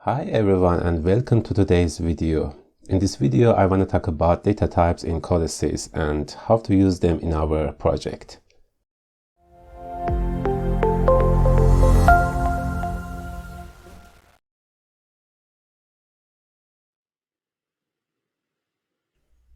Hi everyone and welcome to today's video. In this video I want to talk about data types in CODESYS and how to use them in our project.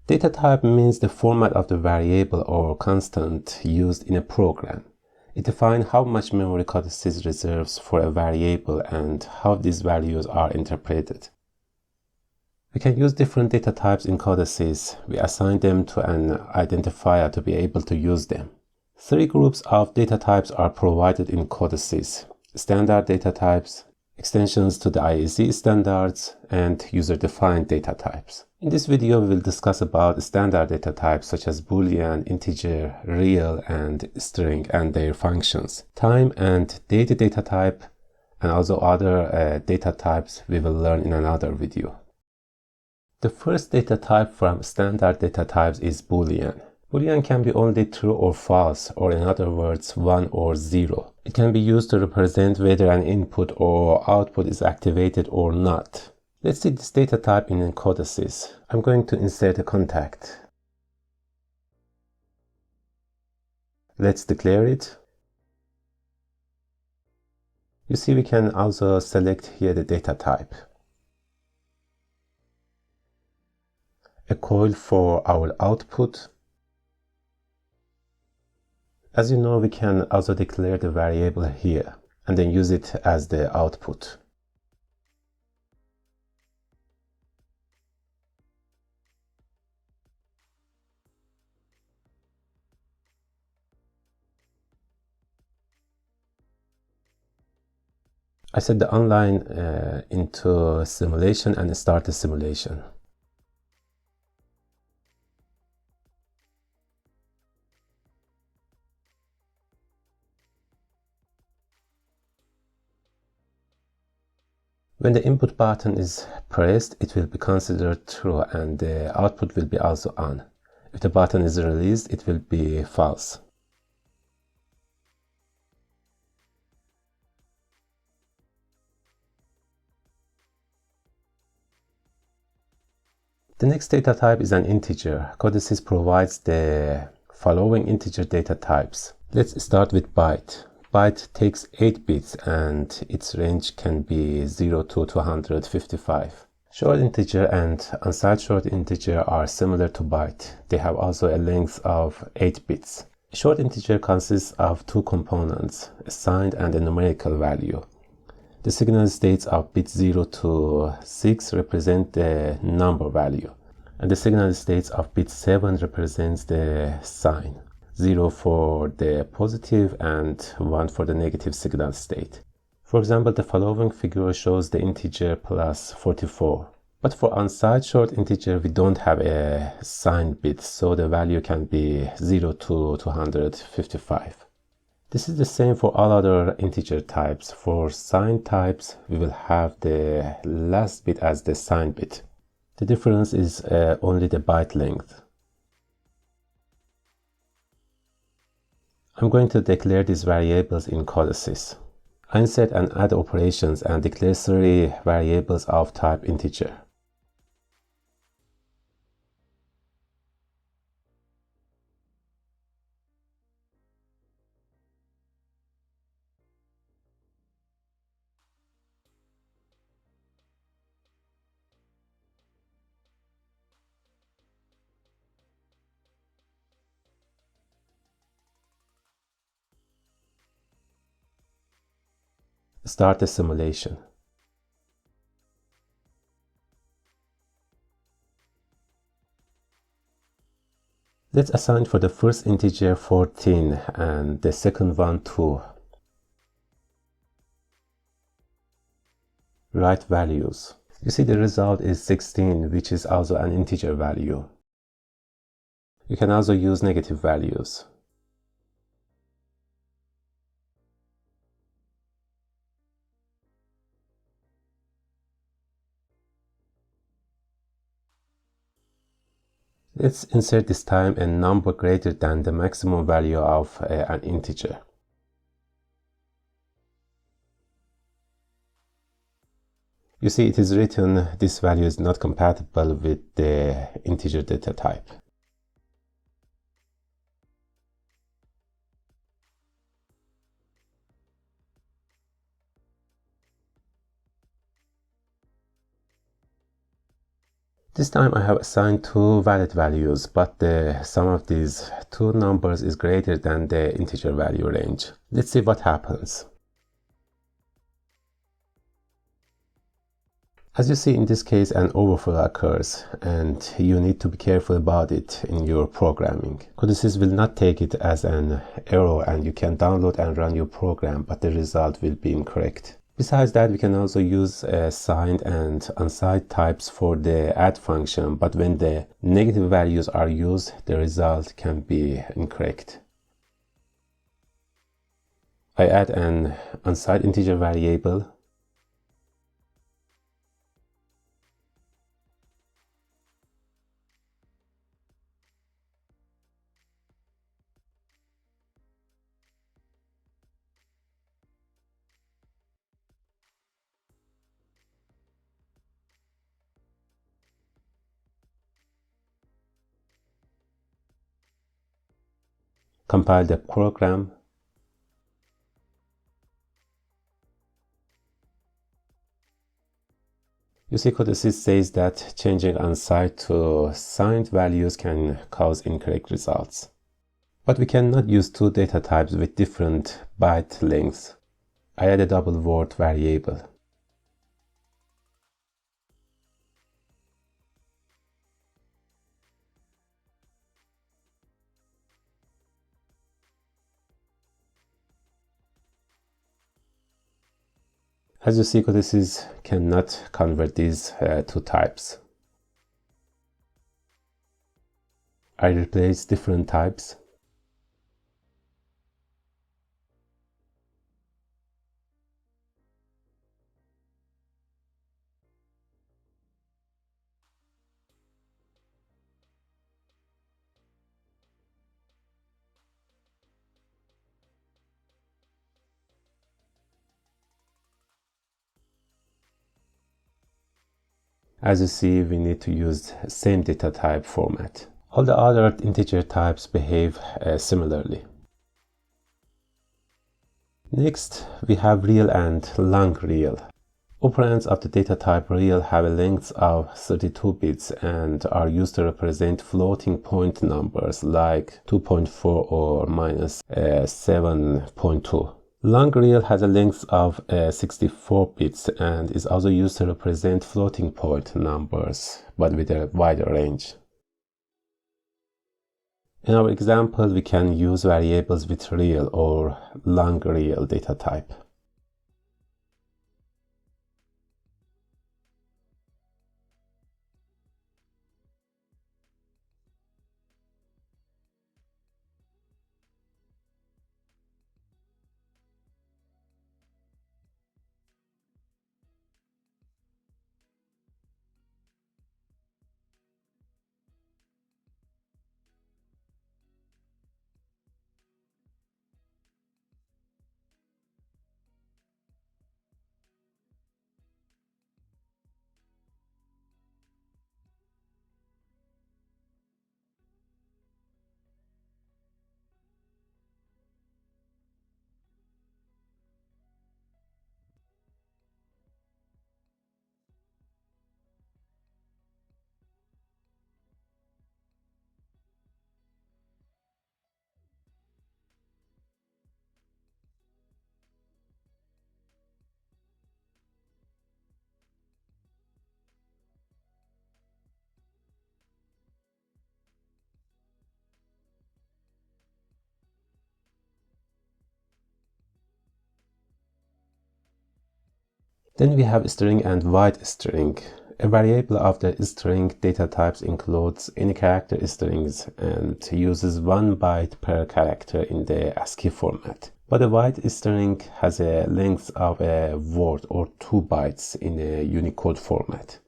Data type means the format of the variable or constant used in a program. It defines how much memory CODESYS reserves for a variable and how these values are interpreted. We can use different data types in CODESYS. We assign them to an identifier to be able to use them. Three groups of data types are provided in CODESYS: standard data types, extensions to the IEC standards, and user-defined data types. In this video, we will discuss about standard data types such as Boolean, integer, real, and string and their functions. Time and date data type, and also other data types we will learn in another video. The first data type from standard data types is Boolean. Boolean can be only true or false, or in other words, 1 or 0. It can be used to represent whether an input or output is activated or not. Let's see this data type in CODESYS. I'm going to insert a contact. Let's declare it. You see we can also select here the data type. A coil for our output. As you know, we can also declare the variable here and then use it as the output. I set the online into simulation and start the simulation. When the input button is pressed, it will be considered true and the output will be also on. If the button is released, it will be false. The next data type is an integer. CODESYS provides the following integer data types. Let's start with byte. Byte takes 8 bits and its range can be 0 to 255. Short integer and unsigned short integer are similar to byte. They have also a length of 8 bits. Short integer consists of two components, a signed and a numerical value. The signal states of bit 0 to 6 represent the number value, and the signal states of bit 7 represents the sign. 0 for the positive and 1 for the negative signal state. For example, the following figure shows the integer plus 44. But for unsigned short integer, we don't have a signed bit, so the value can be 0 to 255. This is the same for all other integer types. For signed types, we will have the last bit as the signed bit. The difference is only the byte length. I'm going to declare these variables in CODESYS. I insert and add operations and declare three variables of type integer. Start the simulation. Let's assign for the first integer 14 and the second one 2. Write values. You see the result is 16, which is also an integer value. You can also use negative values. Let's insert this time a number greater than the maximum value of an integer. You see it is written this value is not compatible with the integer data type. This time I have assigned two valid values, but the sum of these two numbers is greater than the integer value range. Let's see what happens. As you see, in this case an overflow occurs and you need to be careful about it in your programming. CODESYS will not take it as an error and you can download and run your program, but the result will be incorrect. Besides that, we can also use signed and unsigned types for the add function, but when the negative values are used, the result can be incorrect. I add an unsigned integer variable. Compile the program. You see, CODESYS says that changing unsigned to signed values can cause incorrect results. But we cannot use two data types with different byte lengths. I add a double word variable. As you see, CODESYS cannot convert these two types. I replace different types. As you see, we need to use same data type format. All the other integer types behave similarly. Next, we have real and long real. Operands of the data type real have a length of 32 bits and are used to represent floating point numbers like 2.4 or minus 7.2. Long real has a length of 64 bits and is also used to represent floating point numbers, but with a wider range. In our example, we can use variables with real or long real data type. Then we have string and wide string. A variable of the string data types includes any character strings and uses 1 byte per character in the ASCII format. But a wide string has a length of a word or 2 bytes in a Unicode format.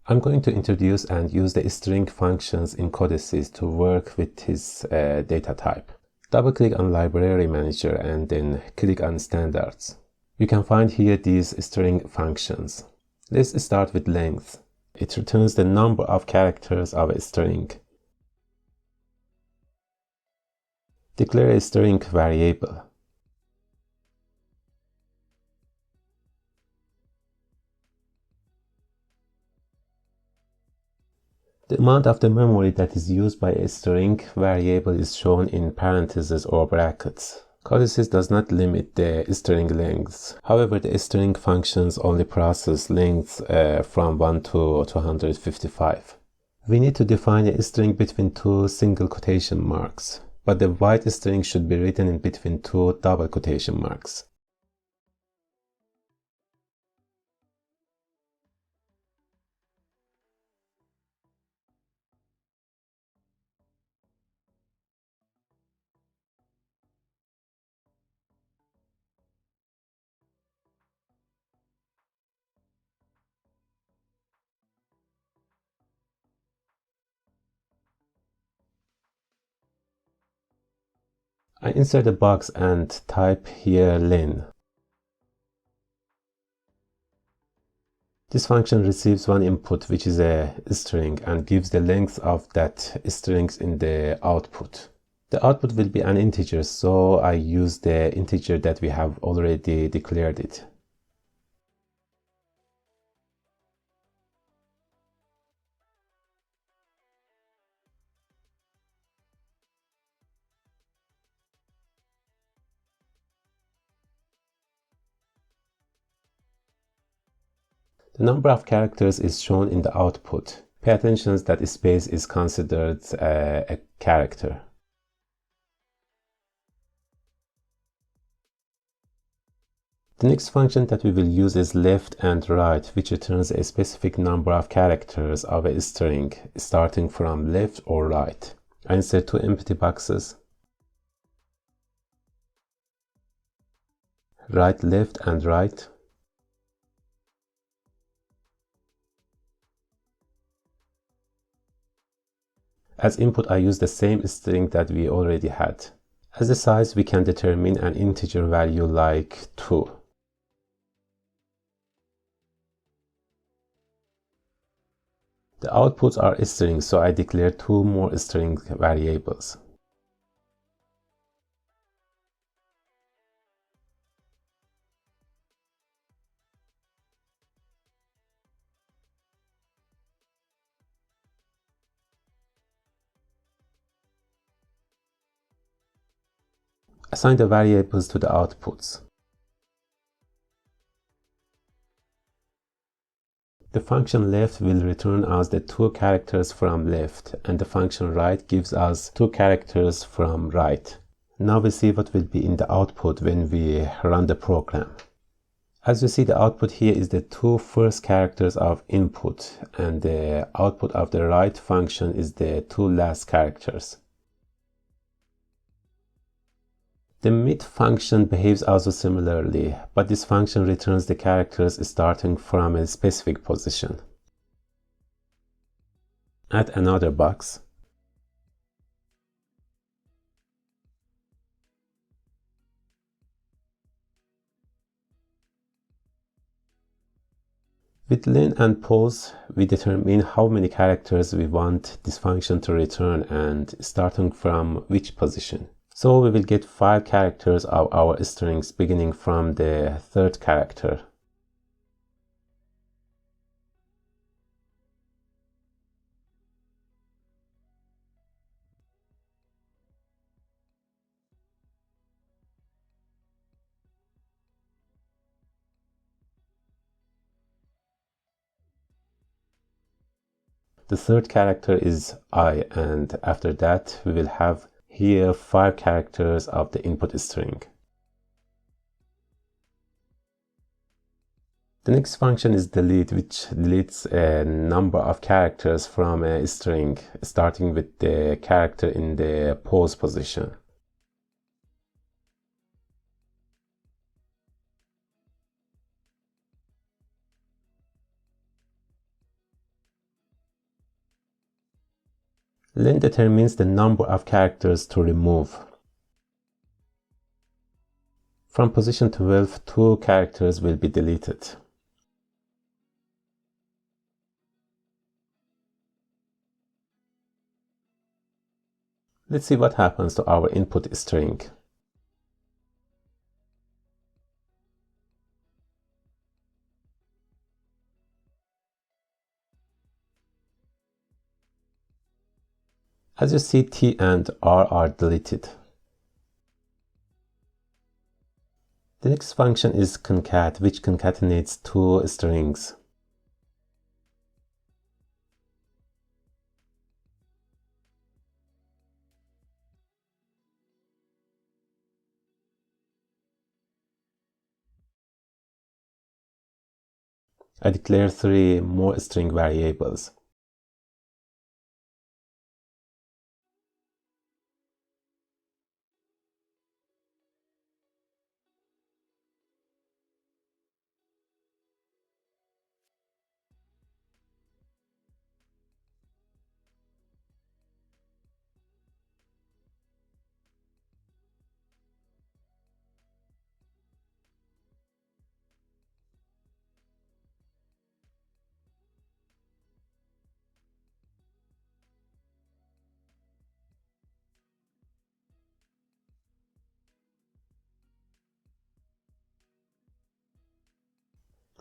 I'm going to introduce and use the string functions in CODESYS to work with this data type. Double-click on Library Manager and then click on Standards. You can find here these string functions. Let's start with length. It returns the number of characters of a string. Declare a string variable. The amount of the memory that is used by a string variable is shown in parentheses or brackets. CODESYS does not limit the string lengths. However, the string functions only process lengths from 1 to 255. We need to define a string between two single quotation marks, but the wide string should be written in between two double quotation marks. I insert a box and type here len. This function receives one input, which is a string, and gives the length of that string in the output. The output will be an integer, so I use the integer that we have already declared it. The number of characters is shown in the output. Pay attention that space is considered a character. The next function that we will use is left and right, which returns a specific number of characters of a string, starting from left or right. I insert two empty boxes. Right, left, and right. As input, I use the same string that we already had. As a size, we can determine an integer value like 2. The outputs are strings, so I declare two more string variables. Assign the variables to the outputs. The function left will return us the two characters from left, and the function right gives us two characters from right. Now we see what will be in the output when we run the program. As you see, the output here is the two first characters of input, and the output of the right function is the two last characters. The mid function behaves also similarly, but this function returns the characters starting from a specific position. Add another box. With len and pause, we determine how many characters we want this function to return and starting from which position. So we will get 5 characters of our strings beginning from the third character. The third character is I, and after that we will have here 5 characters of the input string. The next function is delete, which deletes a number of characters from a string, starting with the character in the pause position. Len determines the number of characters to remove. From position 12, 2 characters will be deleted. Let's see what happens to our input string. As you see, T and R are deleted. The next function is concat, which concatenates 2 strings. I declare 3 more string variables.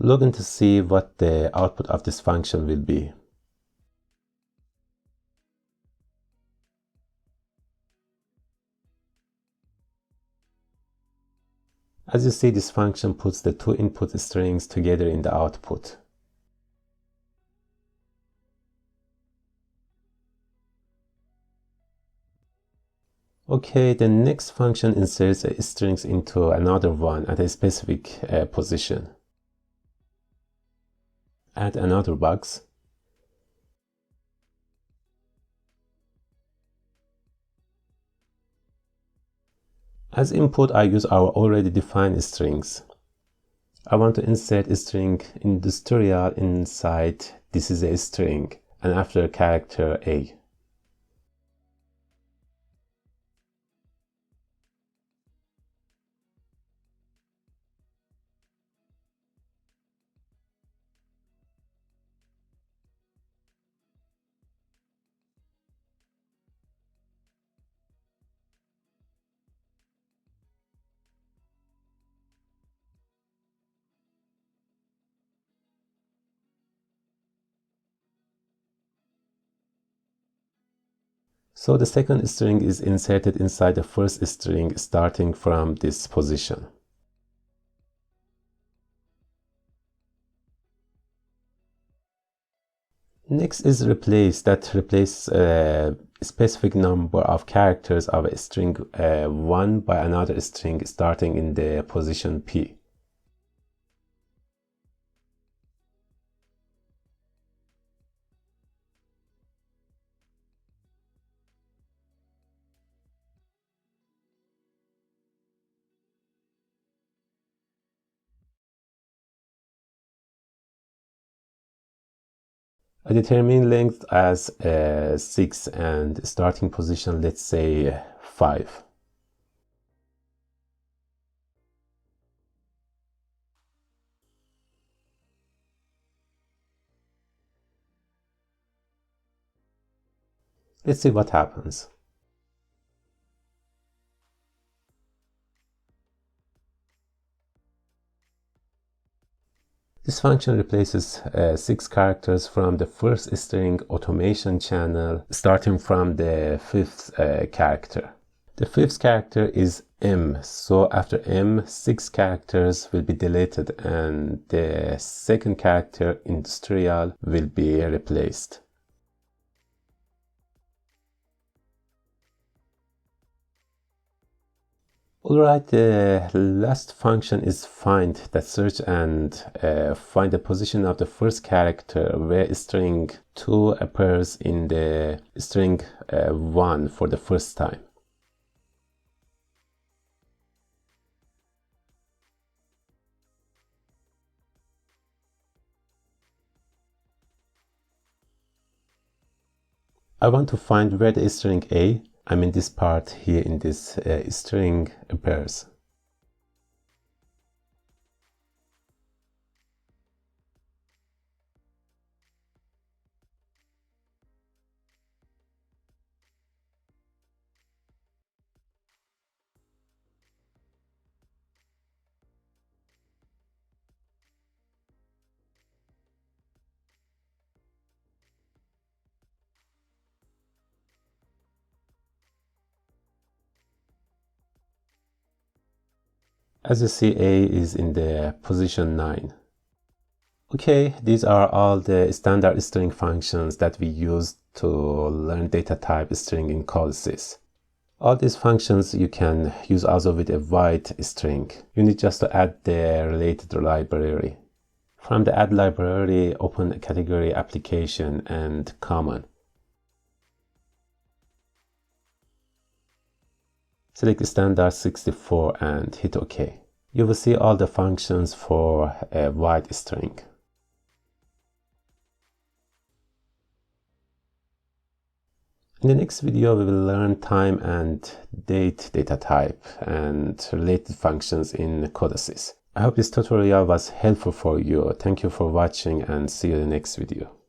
Log in to see what the output of this function will be. As you see, this function puts the 2 input strings together in the output. Okay, the next function inserts strings into another one at a specific position. Add another box. As input, I use our already defined strings. I want to insert a string industrial inside this is a string and after character A. So the second string is inserted inside the first string starting from this position. Next is replace, that replaces a specific number of characters of a string 1 by another string starting in the position P. I determine length as 6 and starting position, let's say 5. Let's see what happens. This function replaces 6 characters from the first string automation channel starting from the 5th character. The 5th character is M, so after M, 6 characters will be deleted and the second character, industrial, will be replaced. Alright, the last function is find, that search and find the position of the first character where string 2 appears in the string 1 for the first time. I want to find where the string A, I mean this part here in this string, appears. As you see, A is in the position 9. Okay, these are all the standard string functions that we use to learn data type string in CODESYS. All these functions you can use also with a void string. You need just to add the related library. From the add library, open a category application and common. Select standard 64 and hit OK. You will see all the functions for a void string. In the next video, we will learn time and date data type and related functions in CODESYS. I hope this tutorial was helpful for you. Thank you for watching and see you in the next video.